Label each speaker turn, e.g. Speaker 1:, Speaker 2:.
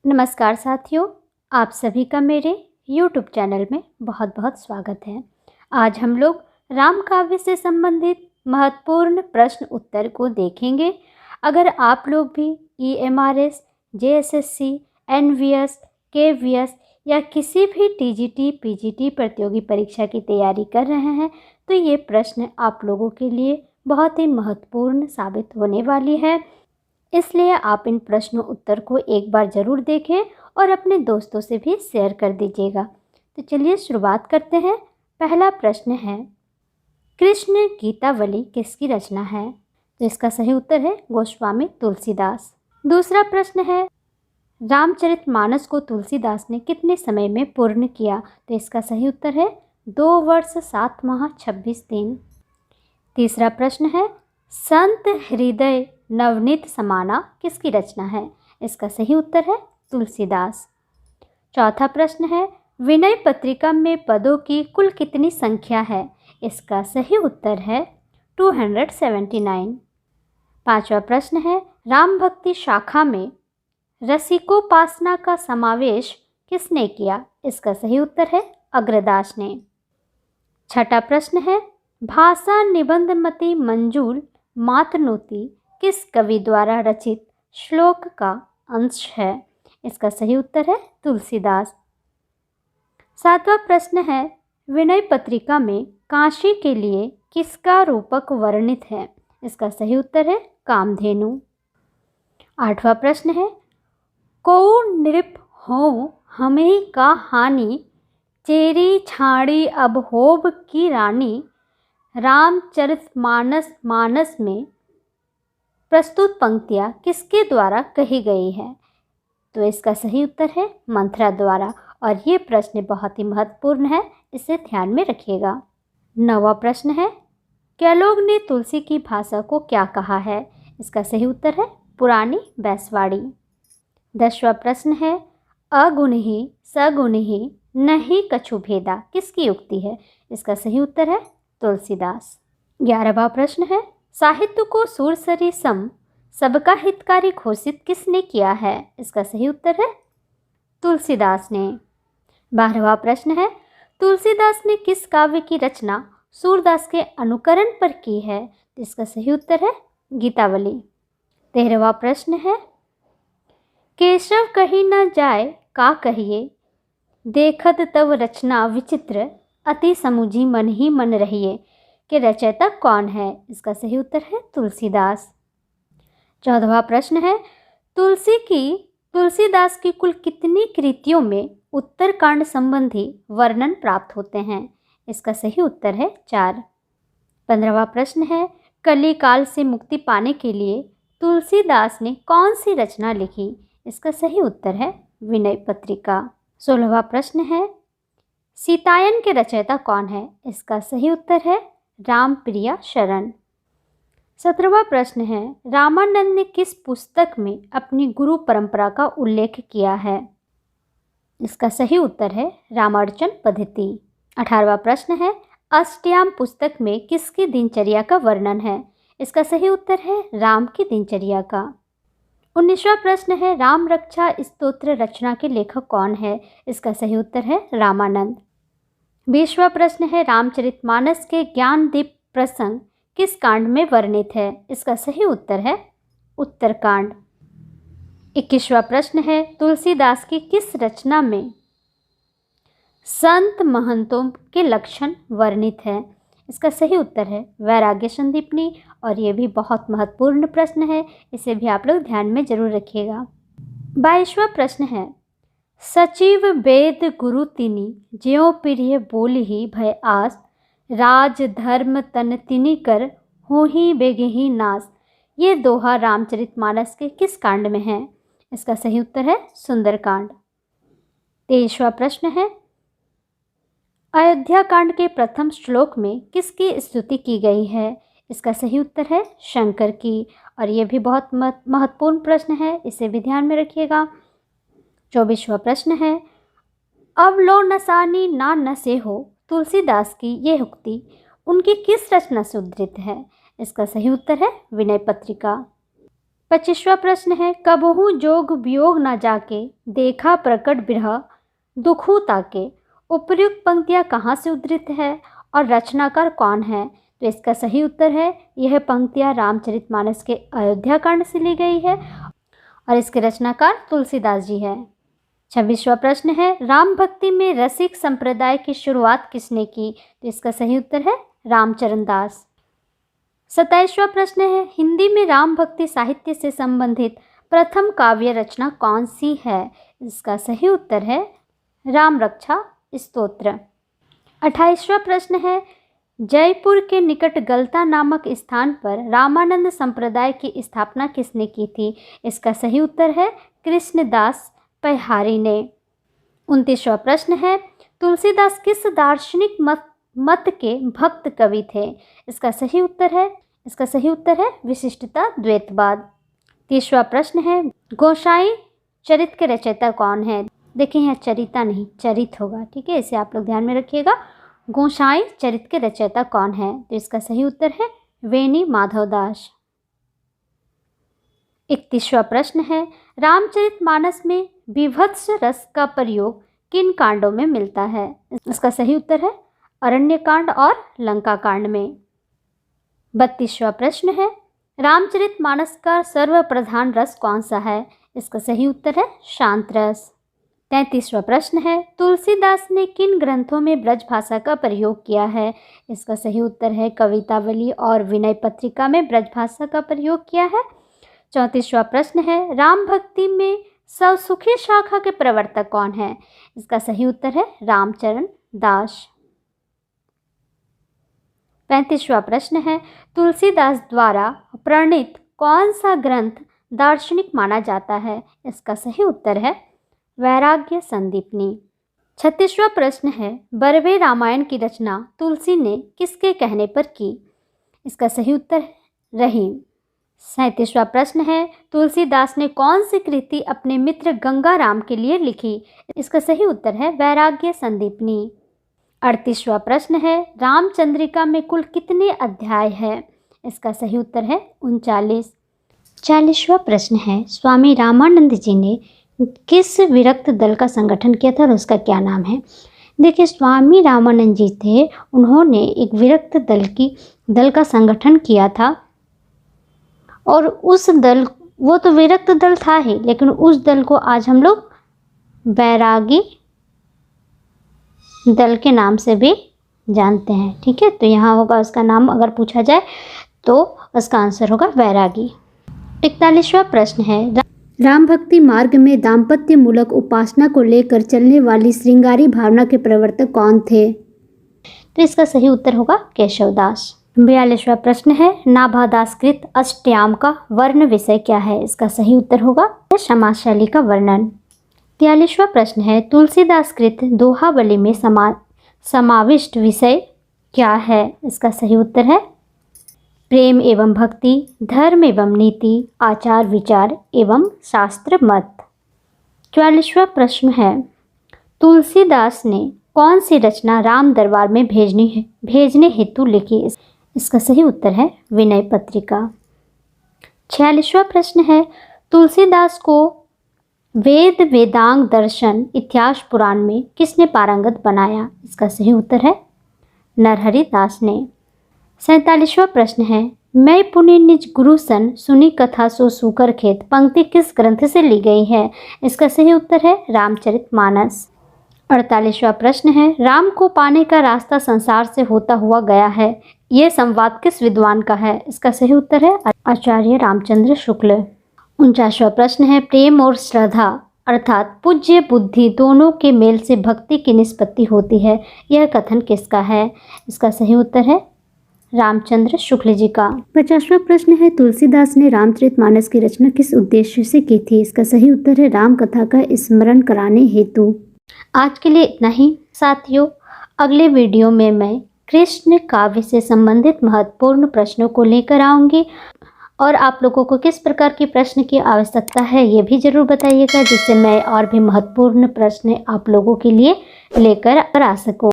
Speaker 1: नमस्कार साथियों, आप सभी का मेरे YouTube चैनल में बहुत बहुत स्वागत है। आज हम लोग राम काव्य से संबंधित महत्वपूर्ण प्रश्न उत्तर को देखेंगे। अगर आप लोग भी EMRS, JSSC, NVS, KVS या किसी भी TGT, PGT प्रतियोगी परीक्षा की तैयारी कर रहे हैं तो ये प्रश्न आप लोगों के लिए बहुत ही महत्वपूर्ण साबित होने वाली है। इसलिए आप इन प्रश्नों उत्तर को एक बार ज़रूर देखें और अपने दोस्तों से भी शेयर कर दीजिएगा। तो चलिए शुरुआत करते हैं। पहला प्रश्न है, कृष्ण गीतावली किसकी रचना है? तो इसका सही उत्तर है गोस्वामी तुलसीदास। दूसरा प्रश्न है, रामचरितमानस को तुलसीदास ने कितने समय में पूर्ण किया? तो इसका सही उत्तर है 2 वर्ष 7 माह 26 दिन। तीसरा प्रश्न है, संत हृदय नवनीत समाना किसकी रचना है? इसका सही उत्तर है तुलसीदास। चौथा प्रश्न है, विनय पत्रिका में पदों की कुल कितनी संख्या है? इसका सही उत्तर है 279। पांचवा प्रश्न है, राम भक्ति शाखा में रसिकोपासना का समावेश किसने किया? इसका सही उत्तर है अग्रदास ने। छठा प्रश्न है, भाषा निबंधमति मंजूल मातनोती किस कवि द्वारा रचित श्लोक का अंश है? इसका सही उत्तर है तुलसीदास। सातवां प्रश्न है, विनय पत्रिका में काशी के लिए किसका रूपक वर्णित है? इसका सही उत्तर है कामधेनु। आठवां प्रश्न है, को नृप हो हमें का हानि चेरी छाड़ी अब होब की रानी रामचरितमानस में प्रस्तुत पंक्तियाँ किसके द्वारा कही गई है? तो इसका सही उत्तर है मंथरा द्वारा। और ये प्रश्न बहुत ही महत्वपूर्ण है, इसे ध्यान में रखिएगा। नौवां प्रश्न है, कैलोग ने तुलसी की भाषा को क्या कहा है? इसका सही उत्तर है पुरानी बैसवाड़ी। 10वां प्रश्न है, अगुण ही सगुण ही नहीं कछु भेदा किसकी उक्ति है? इसका सही उत्तर है तुलसीदास। 11वां प्रश्न है, साहित्य को सूरसरी सम सबका हितकारी घोषित किसने किया है? इसका सही उत्तर है तुलसीदास ने। 12वां प्रश्न है, तुलसीदास ने किस काव्य की रचना सूरदास के अनुकरण पर की है? इसका सही उत्तर है गीतावली। 13वां प्रश्न है, केशव कही न जाए का कहिए देखत तव रचना विचित्र अति समुझी मन ही मन रहिए के रचयिता कौन है? इसका सही उत्तर है तुलसीदास। 14वां प्रश्न है, तुलसीदास की कुल कितनी कृतियों में उत्तरकांड संबंधी वर्णन प्राप्त होते हैं? इसका सही उत्तर है 4। 15वां प्रश्न है, कलिकाल से मुक्ति पाने के लिए तुलसीदास ने कौन सी रचना लिखी? इसका सही उत्तर है विनय पत्रिका। 16वां प्रश्न है, सीतायन के रचयिता कौन है? इसका सही उत्तर है रामप्रिया शरण। 17वां प्रश्न है, रामानंद ने किस पुस्तक में अपनी गुरु परंपरा का उल्लेख किया है? इसका सही उत्तर है रामार्चन पद्धति। 18वां प्रश्न है, अष्टयाम पुस्तक में किसकी दिनचर्या का वर्णन है? इसका सही उत्तर है राम की दिनचर्या का। 19वां प्रश्न है, राम रक्षा स्तोत्र रचना के लेखक कौन है? इसका सही उत्तर है रामानंद। 20वां प्रश्न है, रामचरितमानस के ज्ञानदीप प्रसंग किस कांड में वर्णित है? इसका सही उत्तर है उत्तरकांड। 21वां प्रश्न है, तुलसीदास की किस रचना में संत महंतों के लक्षण वर्णित है? इसका सही उत्तर है वैराग्य संदीपनी। और ये भी बहुत महत्वपूर्ण प्रश्न है, इसे भी आप लोग ध्यान में जरूर रखिएगा। 22वां प्रश्न है, सचिव वेद गुरु तिनी ज्यों प्रिय बोल ही भय आस राज धर्म तन तिनी कर हो ही बेगही नास। ये दोहा रामचरितमानस के किस कांड में है? इसका सही उत्तर है सुंदरकांड। 23वां प्रश्न है, अयोध्या कांड के प्रथम श्लोक में किसकी स्तुति की गई है? इसका सही उत्तर है शंकर की। और ये भी बहुत महत्वपूर्ण प्रश्न है, इसे भी ध्यान में रखिएगा। 24वां प्रश्न है, अब लो नसानी ना नसे हो तुलसीदास की ये उक्ति उनकी किस रचना से उद्धृत है? इसका सही उत्तर है विनय पत्रिका। 25वां प्रश्न है, कबहू जोग वियोग न जाके, देखा प्रकट बिरह दुखू ताके। उपर्युक्त पंक्तियां कहाँ से उद्धृत है और रचनाकार कौन है? तो इसका सही उत्तर है, यह पंक्तियां रामचरितमानस के अयोध्या कांड से ली गई है और इसके रचनाकार तुलसीदास जी है। 26वां प्रश्न है, राम भक्ति में रसिक संप्रदाय की शुरुआत किसने की? तो इसका सही उत्तर है रामचरण दास। 27वां प्रश्न है, हिंदी में राम भक्ति साहित्य से संबंधित प्रथम काव्य रचना कौन सी है? इसका सही उत्तर है राम रक्षा स्तोत्र। 28वां प्रश्न है, जयपुर के निकट गलता नामक स्थान पर रामानंद संप्रदाय की स्थापना किसने की थी? इसका सही उत्तर है कृष्णदास पैहारी ने। 29वां प्रश्न है, तुलसीदास किस दार्शनिक मत के भक्त कवि थे? इसका सही उत्तर है विशिष्टता द्वैतवाद। 30वां प्रश्न है, गोसाई चरित के रचयिता कौन है? देखिए यहाँ चरिता नहीं चरित होगा, ठीक है, इसे आप लोग ध्यान में रखिएगा। गोसाई चरित के रचयिता कौन है? तो इसका सही उत्तर है वेणी माधवदास। 31वां प्रश्न है, रामचरितमानस में विभत्स रस का प्रयोग किन कांडों में मिलता है? इसका सही उत्तर है अरण्यकांड और लंका कांड में। 32वां प्रश्न है, रामचरितमानस का सर्वप्रधान रस कौन सा है? इसका सही उत्तर है शांत रस। 33वां प्रश्न है, तुलसीदास ने किन ग्रंथों में ब्रज भाषा का प्रयोग किया है? इसका सही उत्तर है कवितावली और विनय पत्रिका में ब्रज भाषा का प्रयोग किया है। 34वां प्रश्न है, राम भक्ति में सवसुखी शाखा के प्रवर्तक कौन है? इसका सही उत्तर है रामचरण दास। 35वां प्रश्न है, तुलसीदास द्वारा प्रणीत कौन सा ग्रंथ दार्शनिक माना जाता है? इसका सही उत्तर है वैराग्य संदीपनी। 36वां प्रश्न है, बरवे रामायण की रचना तुलसी ने किसके कहने पर की? इसका सही उत्तर है रहीम। 37वां प्रश्न है, तुलसीदास ने कौन सी कृति अपने मित्र गंगाराम के लिए लिखी? इसका सही उत्तर है वैराग्य संदीपनी। 38वां प्रश्न है, रामचंद्रिका में कुल कितने अध्याय है? इसका सही उत्तर है 39। 40वां प्रश्न है, स्वामी रामानंद जी ने किस विरक्त दल का संगठन किया था और उसका क्या नाम है? देखिए, स्वामी रामानंद जी थे, उन्होंने एक विरक्त दल का संगठन किया था और उस दल, वो तो विरक्त दल था ही, लेकिन उस दल को आज हम लोग बैरागी दल के नाम से भी जानते हैं, ठीक है। तो यहाँ होगा उसका नाम, अगर पूछा जाए तो उसका आंसर होगा बैरागी। 41वां प्रश्न है, राम भक्ति मार्ग में दाम्पत्य मूलक उपासना को लेकर चलने वाली श्रृंगारी भावना के प्रवर्तक कौन थे? तो इसका सही उत्तर होगा केशवदास। 42वां प्रश्न है, नाभादासकृत अष्टयाम का वर्ण विषय क्या है? इसका सही उत्तर होगा समाज शैली का वर्णन। 43वां प्रश्न है, तुलसीदासकृत दोहावली में समाविष्ट विषय क्या है? इसका सही उत्तर है प्रेम एवं भक्ति, धर्म एवं नीति, आचार विचार एवं शास्त्र मत। 44वां प्रश्न है, तुलसीदास ने कौन सी रचना राम दरबार में भेजने हेतु लिखी? इसका सही उत्तर है विनय पत्रिका। 46वां प्रश्न है, तुलसीदास को वेद वेदांग दर्शन इतिहास पुराण में किसने पारंगत बनाया? इसका सही उत्तर है नरहरि दास ने। 47वां प्रश्न है, मैं पुनि निज गुरु सन सुनी कथा सो सूकर खेत पंक्ति किस ग्रंथ से ली गई है? इसका सही उत्तर है रामचरितमानस। 48वां प्रश्न है, राम को पाने का रास्ता संसार से होता हुआ गया है, ये संवाद किस विद्वान का है? इसका सही उत्तर है आचार्य रामचंद्र शुक्ल। 49वां प्रश्न है, प्रेम और श्रद्धा अर्थात पूज्य बुद्धि दोनों के मेल से भक्ति की निष्पत्ति होती है, यह कथन किसका है? इसका सही उत्तर है रामचंद्र शुक्ल जी का। 50वां प्रश्न है, तुलसीदास ने रामचरितमानस की रचना किस उद्देश्य से की थी? इसका सही उत्तर है राम कथा का स्मरण कराने हेतु। आज के लिए इतना ही साथियों, अगले वीडियो में मैं कृष्ण काव्य से संबंधित महत्वपूर्ण प्रश्नों को लेकर आऊँगी और आप लोगों को किस प्रकार के प्रश्न की आवश्यकता है ये भी ज़रूर बताइएगा, जिससे मैं और भी महत्वपूर्ण प्रश्न आप लोगों के लिए लेकर आ सकूँ।